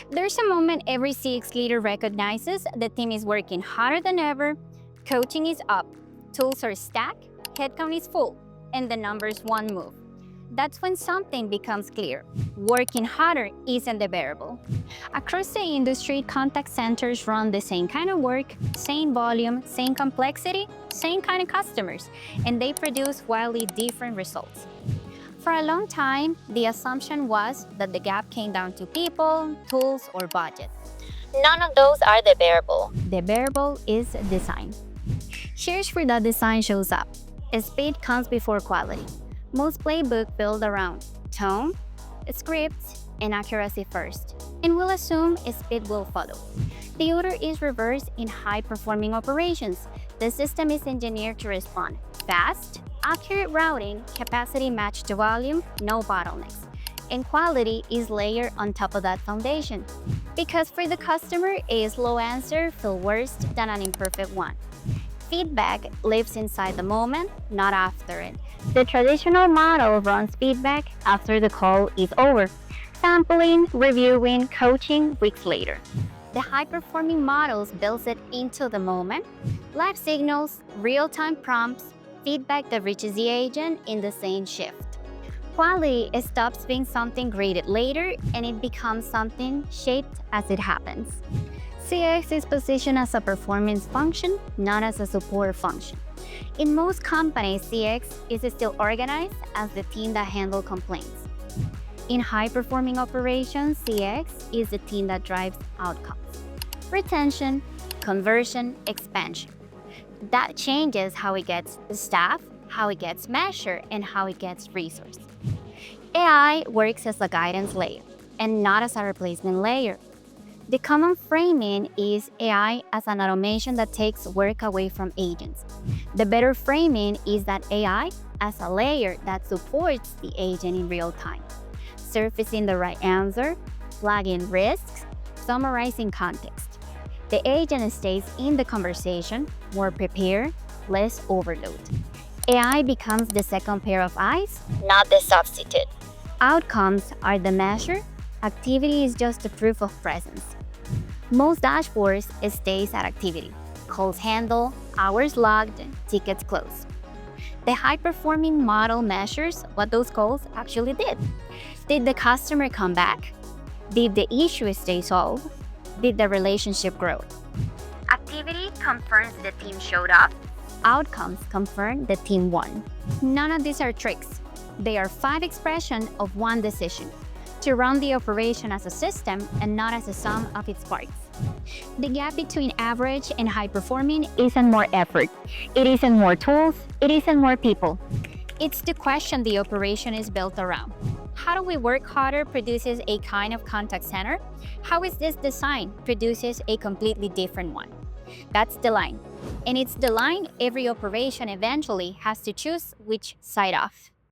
There's a moment every CX leader recognizes the team is working harder than ever, coaching is up, tools are stacked, headcount is full, and the numbers won't move. That's when something becomes clear. Working harder isn't the variable. Across the industry, contact centers run the same kind of work, same volume, same complexity, same kind of customers, and they produce wildly different results. For a long time, the assumption was that the gap came down to people, tools, or budget. None of those are the variable. The variable is design. Here's where the design shows up. Speed comes before quality. Most playbooks build around tone, script, and accuracy first, and we'll assume speed will follow. The order is reversed in high-performing operations. The system is engineered to respond fast, accurate routing, capacity matched to volume, no bottlenecks. And quality is layered on top of that foundation. Because for the customer, a slow answer feels worse than an imperfect one. Feedback lives inside the moment, not after it. The traditional model runs feedback after the call is over, sampling, reviewing, coaching weeks later. The high-performing models builds it into the moment, live signals, real-time prompts, feedback that reaches the agent in the same shift. Quality stops being something graded later and it becomes something shaped as it happens. CX is positioned as a performance function, not as a support function. In most companies, CX is still organized as the team that handles complaints. In high-performing operations, CX is the team that drives outcomes. Retention, conversion, expansion. That changes how it gets staff, how it gets measured, and how it gets resourced. AI works as a guidance layer and not as a replacement layer. The common framing is AI as an automation that takes work away from agents. The better framing is that AI as a layer that supports the agent in real time, surfacing the right answer, flagging risks, summarizing context. The agent stays in the conversation, more prepared, less overload. AI becomes the second pair of eyes, not the substitute. Outcomes are the measure, activity is just the proof of presence. Most dashboards stays at activity, calls handled, hours logged, tickets closed. The high-performing model measures what those calls actually did. Did the customer come back? Did the issue stay solved? Did the relationship grow? Activity confirms the team showed up. Outcomes confirm the team won. None of these are tricks. They are 5 expressions of one decision: to run the operation as a system and not as a sum of its parts. The gap between average and high-performing isn't more effort. It isn't more tools. It isn't more people. It's the question the operation is built around. How do we work harder produces a kind of contact center? How is this design produces a completely different one? That's the line. And it's the line every operation eventually has to choose which side of.